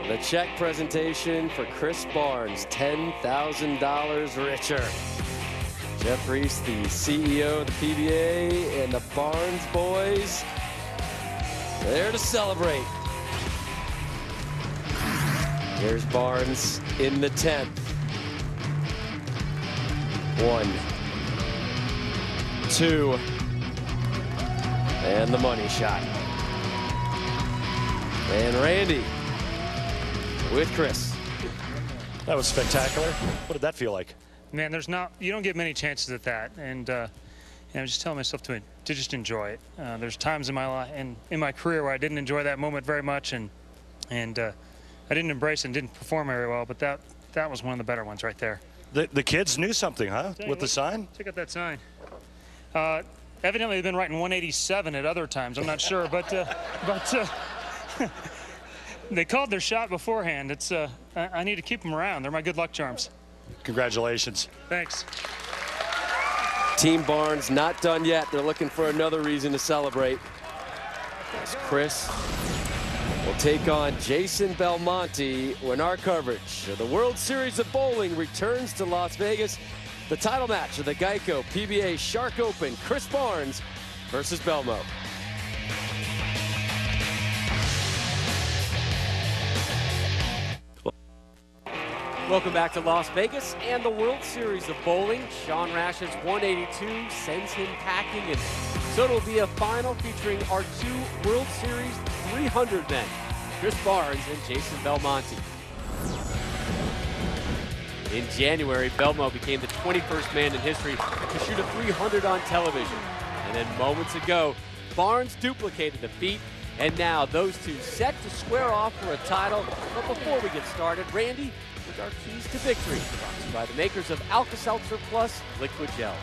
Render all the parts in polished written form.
The check presentation for Chris Barnes, $10,000 richer. Jeff Reese, the CEO of the PBA, and the Barnes boys, there to celebrate. Here's Barnes in the 10th. 1, 2, and the money shot. And Randy with Chris. That was spectacular. What did that feel like? Man, you don't get many chances at that, and I'm just telling myself to just enjoy it. There's times in my life and in my career where I didn't enjoy that moment very much, and I didn't embrace it and didn't perform very well, but that was one of the better ones right there. The kids knew something, huh? With the sign? Check out that sign. Evidently, they've been writing 187 at other times. I'm not sure, but they called their shot beforehand. It's I need to keep them around. They're my good luck charms. Congratulations. Thanks. Team Barnes not done yet. They're looking for another reason to celebrate. As Chris will take on Jason Belmonte when our coverage of the World Series of Bowling returns to Las Vegas. The title match of the GEICO PBA Shark Open, Chris Barnes versus Belmo. Welcome back to Las Vegas and the World Series of Bowling. Sean Rash's 182 sends him packing, and so it'll be a final featuring our two World Series 300 men, Chris Barnes and Jason Belmonte. In January, Belmo became the 21st man in history to shoot a 300 on television. And then moments ago, Barnes duplicated the feat, and now those two set to square off for a title. But before we get started, Randy, with our keys to victory, brought to you by the makers of Alka-Seltzer Plus Liquid Gels.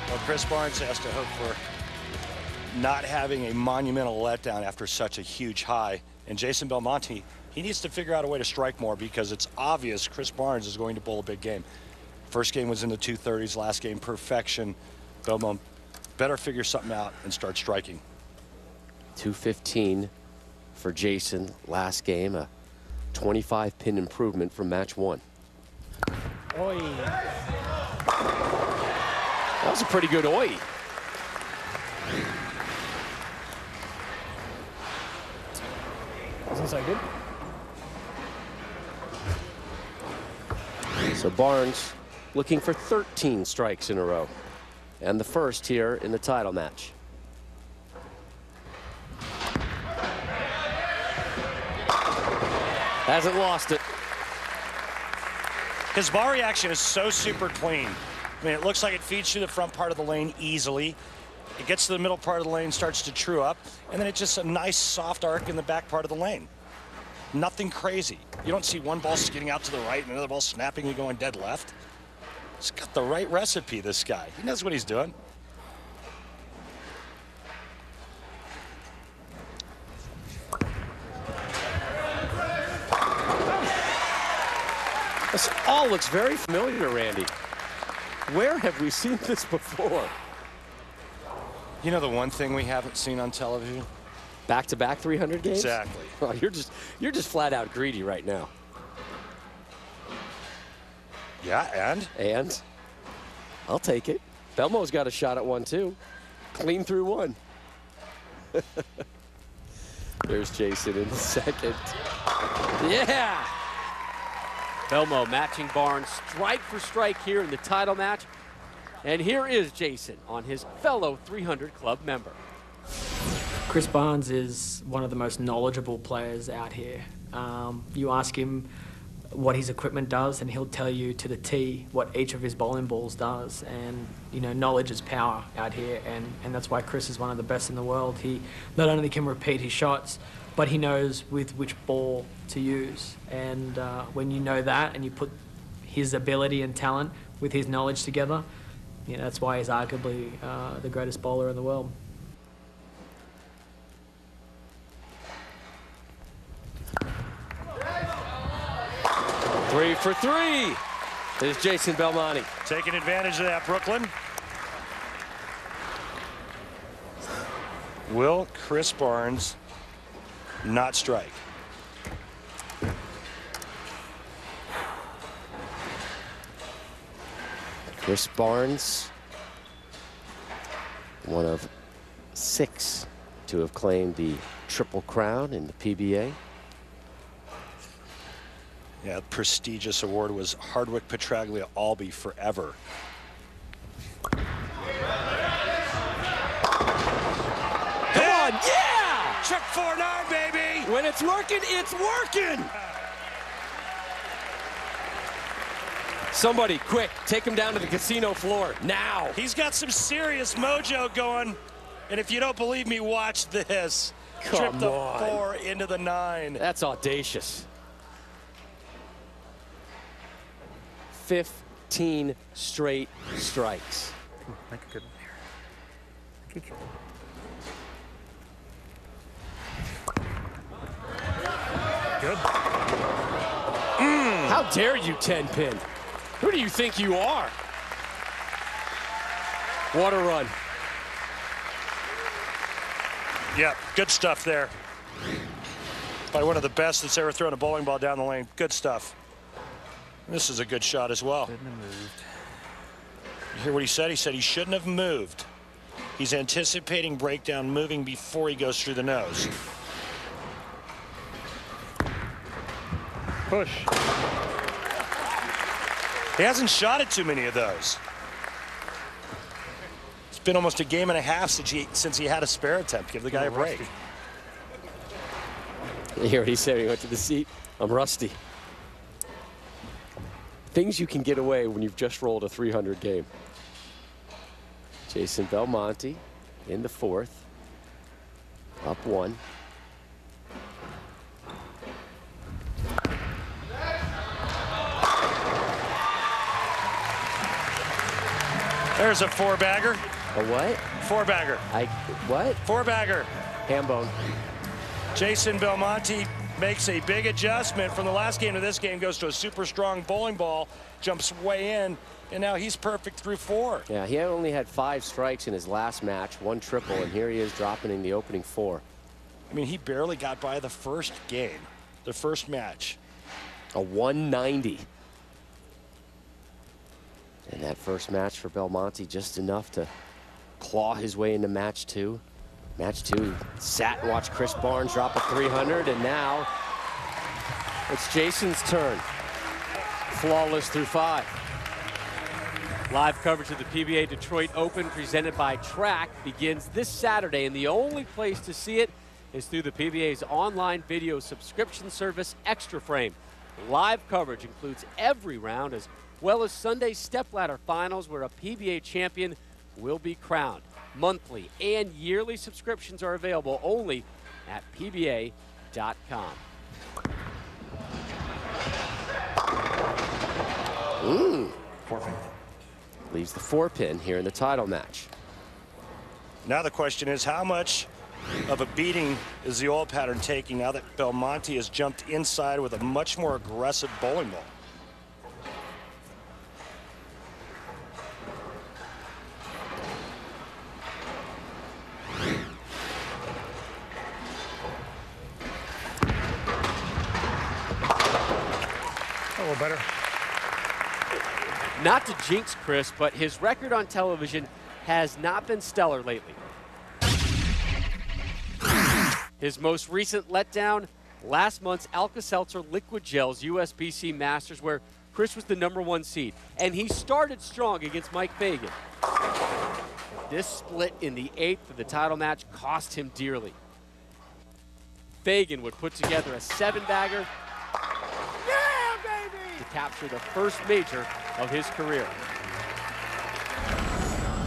Well, Chris Barnes has to hope for not having a monumental letdown after such a huge high. And Jason Belmonte, he needs to figure out a way to strike more, because it's obvious Chris Barnes is going to bowl a big game. First game was in the 230s, last game perfection. Belmonte better figure something out and start striking. 215 for Jason last game, a 25 pin improvement from match 1. Oi. That was a pretty good oi. Doesn't sound good. So Barnes looking for 13 strikes in a row, and the first here in the title match. Hasn't lost it. His ball reaction is so super clean. I mean, it looks like it feeds through the front part of the lane easily. It gets to the middle part of the lane, starts to true up, and then it's just a nice soft arc in the back part of the lane. Nothing crazy. You don't see one ball skidding out to the right and another ball snapping and going dead left. He's got the right recipe, this guy. He knows what he's doing. This all looks very familiar, Randy. Where have we seen this before? You know the one thing we haven't seen on television? Back-to-back 300 games? Exactly. Well, you're just flat out greedy right now. Yeah, And I'll take it. Belmo's got a shot at one too. Clean through one. There's Jason in the second. Yeah! Belmo matching Barnes strike for strike here in the title match. And here is Jason on his fellow 300 Club member. Chris Barnes is one of the most knowledgeable players out here. You ask him what his equipment does, and he'll tell you to the T what each of his bowling balls does. And you know, knowledge is power out here, and that's why Chris is one of the best in the world. He not only can repeat his shots, but he knows with which ball to use. And when you know that, and you put his ability and talent with his knowledge together, you know, that's why he's arguably the greatest bowler in the world. Three for three. There's Jason Belmonte. taking advantage of that, Brooklyn. Will Chris Barnes not strike? Chris Barnes, one of 6 to have claimed the Triple Crown in the PBA. Yeah, prestigious award was Hardwick Petraglia Albee forever. Come on, yeah! Check 4-9, baby! When it's working, it's working! Somebody, quick, take him down to the casino floor, now! He's got some serious mojo going. And if you don't believe me, watch this. Trip the 4 into the 9. That's audacious. 15 straight strikes. Make a good one here. Good. How dare you 10-pin? Who do you think you are? What a run. Yeah, good stuff there. By one of the best that's ever thrown a bowling ball down the lane. Good stuff. This is a good shot as well. Shouldn't have moved. You hear what he said? He said he shouldn't have moved. He's anticipating breakdown moving before he goes through the nose. Push. He hasn't shot at too many of those. It's been almost a game and a half since he had a spare attempt. Give the guy a break. You hear what he said when he went to the seat? I'm rusty. Things you can get away when you've just rolled a 300 game. Jason Belmonte in the 4th. Up 1. There's a 4-bagger. A what? 4-bagger. What? 4-bagger. Ham bone. Jason Belmonte makes a big adjustment from the last game to this game, goes to a super strong bowling ball, jumps way in, and now he's perfect through 4. Yeah, he only had 5 strikes in his last match, 1 triple, and here he is dropping in the opening 4. I mean, he barely got by the first game, the first match. A 190. And that first match for Belmonte, just enough to claw his way into match 2. Match 2, sat and watched Chris Barnes drop a 300, and now it's Jason's turn. Flawless through 5. Live coverage of the PBA Detroit Open presented by Track begins this Saturday, and the only place to see it is through the PBA's online video subscription service, Extra Frame. Live coverage includes every round as well as Sunday's stepladder finals where a PBA champion will be crowned. Monthly and yearly subscriptions are available only at PBA.com. Leaves the 4-pin here in the title match. Now the question is, how much of a beating is the old pattern taking now that Belmonte has jumped inside with a much more aggressive bowling ball? A little better. Not to jinx Chris, but his record on television has not been stellar lately. His most recent letdown, last month's Alka-Seltzer Liquid Gels USBC Masters, where Chris was the #1 seed, and he started strong against Mike Fagan. This split in the 8th of the title match cost him dearly. Fagan would put together a 7-bagger to capture the first major of his career.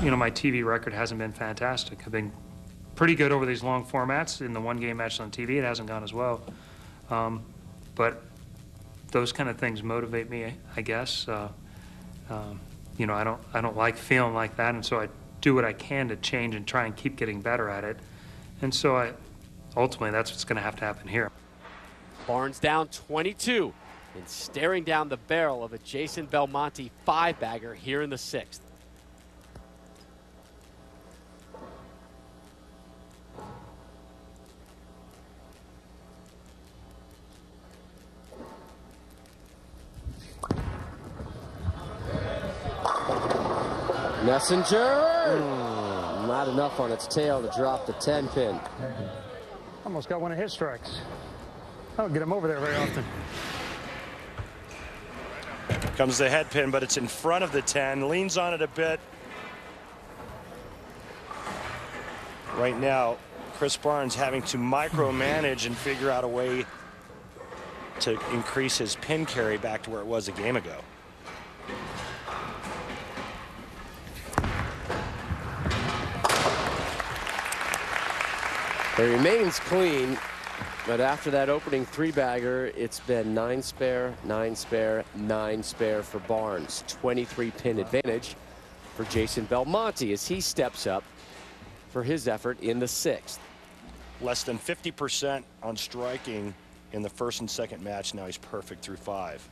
You know, my TV record hasn't been fantastic. I've been pretty good over these long formats. In the 1-game match on TV, it hasn't gone as well. But those kind of things motivate me, I guess. You know, I don't like feeling like that, and so I do what I can to change and try and keep getting better at it. And so ultimately, that's what's going to have to happen here. Barnes down 22 and staring down the barrel of a Jason Belmonte 5-bagger here in the 6th. Messenger. Not enough on its tail to drop the 10-pin. Almost got one of his strikes. I don't get him over there very often. Comes the head pin, but it's in front of the 10. Leans on it a bit. Right now, Chris Barnes having to micromanage and figure out a way to increase his pin carry back to where it was a game ago. It remains clean, but after that opening three-bagger, it's been 9 spare, 9 spare, 9 spare for Barnes. 23-pin advantage for Jason Belmonte as he steps up for his effort in the 6th. Less than 50% on striking in the first and second match. Now he's perfect through 5.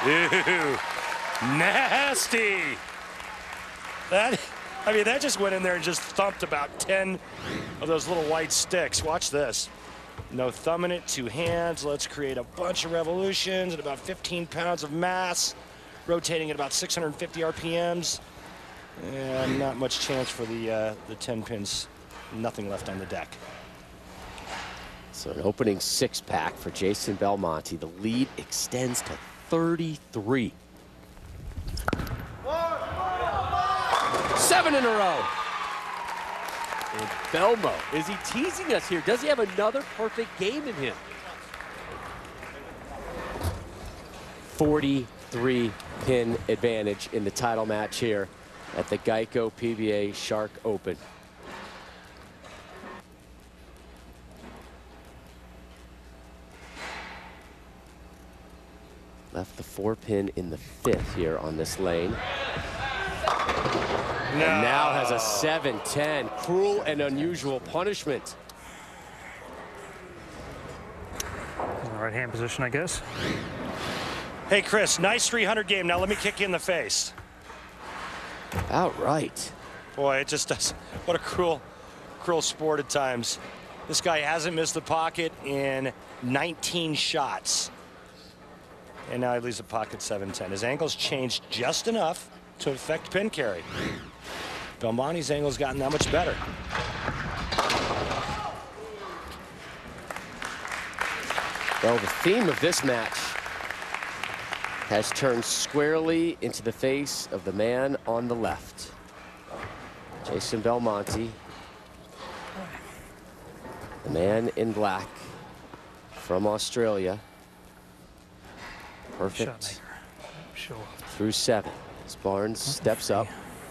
Ew. Nasty. I mean, that just went in there and just thumped about 10 of those little white sticks. Watch this. No thumb in it, 2 hands. Let's create a bunch of revolutions at about 15 pounds of mass, rotating at about 650 RPMs. And not much chance for the 10 pins. Nothing left on the deck. So an opening 6-pack for Jason Belmonte. The lead extends to 33. 7 in a row. And Belmo, is he teasing us here? Does he have another perfect game in him? 43-pin advantage in the title match here at the GEICO PBA Shark Open. Left the 4-pin in the 5th here on this lane. No. And now has a 7-10. Cruel and unusual punishment. In the right hand position, I guess. Hey, Chris, nice 300 game. Now let me kick you in the face. Outright. Boy, it just does. What a cruel sport at times. This guy hasn't missed the pocket in 19 shots. And now he leaves the pocket 7-10. His angle's changed just enough to affect pin carry. Belmonte's angle's gotten that much better. Well, the theme of this match has turned squarely into the face of the man on the left. Jason Belmonte, the man in black from Australia. Perfect through 7. As Barnes steps up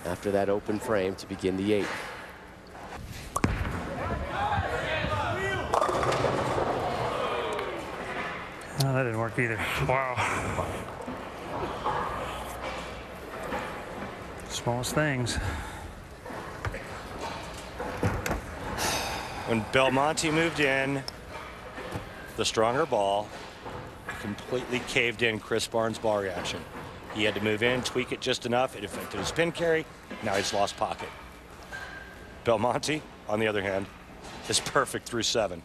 after that open frame to begin the 8th. Oh, that didn't work either. Wow. Smallest things. When Belmonte moved in, the stronger ball completely caved in Chris Barnes' ball reaction. He had to move in, tweak it just enough. It affected his pin carry. Now he's lost pocket. Belmonte, on the other hand, is perfect through 7.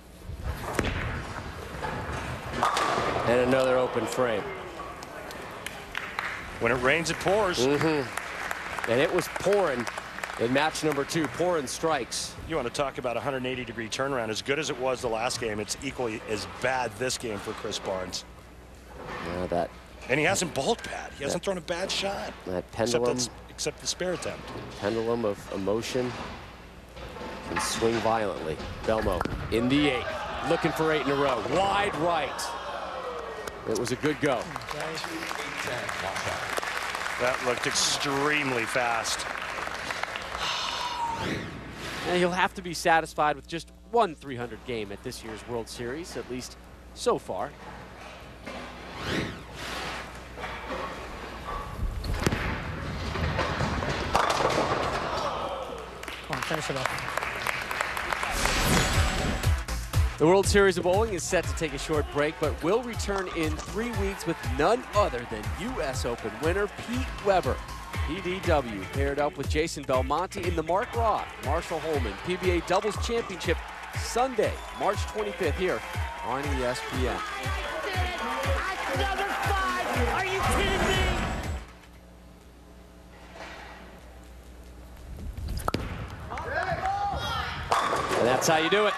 And another open frame. When it rains, it pours. And it was pouring in match number 2. Pouring strikes. You want to talk about a 180-degree turnaround. As good as it was the last game, it's equally as bad this game for Chris Barnes. Yeah, that. And he hasn't bowled bad. He hasn't thrown a bad shot. That pendulum. Except the spare attempt. Pendulum of emotion can swing violently. Belmo in the 8th, looking for 8 in a row. Wide right. It was a good go. That looked extremely fast. And he'll have to be satisfied with just one 300 game at this year's World Series, at least so far. Come on, finish it off. The World Series of Bowling is set to take a short break, but will return in 3 weeks with none other than U.S. Open winner Pete Weber. PDW paired up with Jason Belmonte in the Mark Roth, Marshall Holman PBA Doubles Championship Sunday, March 25th here on ESPN. Another 5! Are you kidding me? And that's how you do it.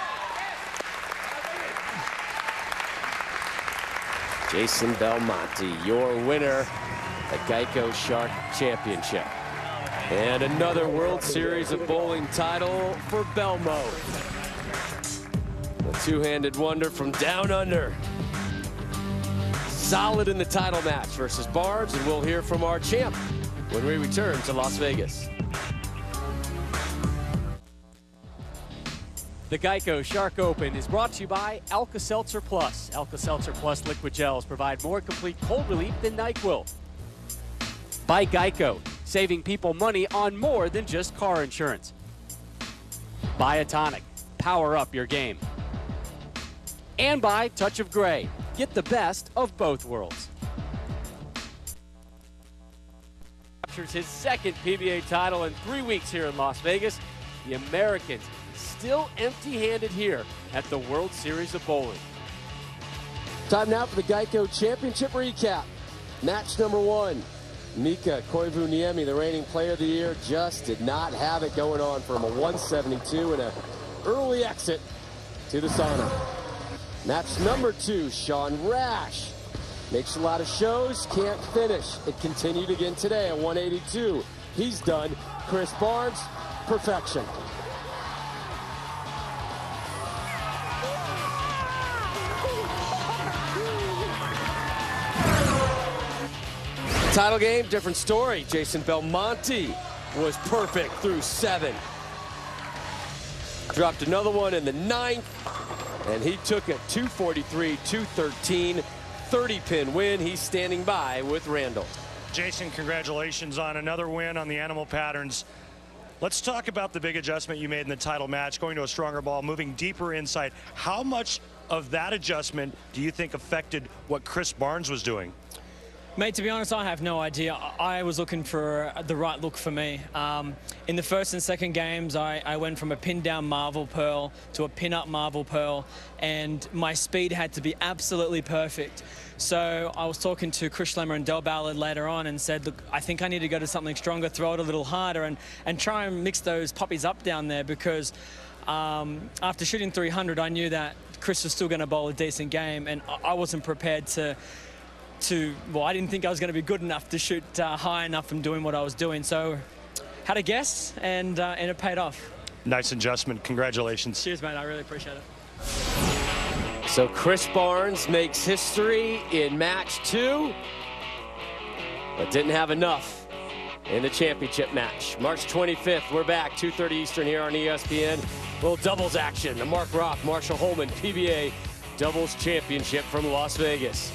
Jason Belmonte, your winner, the Geico Shark Championship. And another World Series of Bowling title for Belmo. The two-handed wonder from down under. Solid in the title match versus Barnes, and we'll hear from our champ when we return to Las Vegas. The Geico Shark Open is brought to you by Alka-Seltzer Plus. Alka-Seltzer Plus liquid gels provide more complete cold relief than NyQuil. By Geico, saving people money on more than just car insurance. By Atonic, power up your game. And by Touch of Gray, get the best of both worlds. Captures his second PBA title in 3 weeks here in Las Vegas. The Americans still empty-handed here at the World Series of Bowling. Time now for the Geico Championship recap. Match number 1. Mika Koivuniemi, the reigning player of the year, just did not have it going on for him. A 172 and an early exit to the sauna. Match number 2, Sean Rash. Makes a lot of shows, can't finish. It continued again today at 182. He's done. Chris Barnes, perfection. Title game, different story. Jason Belmonte was perfect through 7. Dropped another one in the 9th, and he took a 243, 213, 30-pin win. He's standing by with Randall. Jason, congratulations on another win on the Animal Patterns. Let's talk about the big adjustment you made in the title match, going to a stronger ball, moving deeper inside. How much of that adjustment do you think affected what Chris Barnes was doing? Mate, to be honest, I have no idea. I was looking for the right look for me. In the first and second games, I went from a pin-down Marvel Pearl to a pin-up Marvel Pearl, and my speed had to be absolutely perfect. So I was talking to Chris Schlemmer and Del Ballard later on and said, look, I think I need to go to something stronger, throw it a little harder, and try and mix those puppies up down there, because after shooting 300, I knew that Chris was still going to bowl a decent game, and I wasn't prepared well, I didn't think I was going to be good enough to shoot high enough from doing what I was doing. So had a guess, and it paid off. Nice adjustment. Congratulations. Cheers, mate. I really appreciate it. So Chris Barnes makes history in match 2, but didn't have enough in the championship match. March 25th, we're back, 2:30 Eastern here on ESPN. Little doubles action. The Mark Rock, Marshall Holman PBA Doubles Championship from Las Vegas.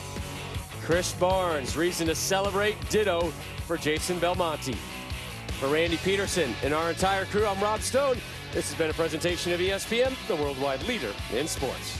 Chris Barnes, reason to celebrate. Ditto for Jason Belmonte. For Randy Peterson and our entire crew, I'm Rob Stone. This has been a presentation of ESPN, the worldwide leader in sports.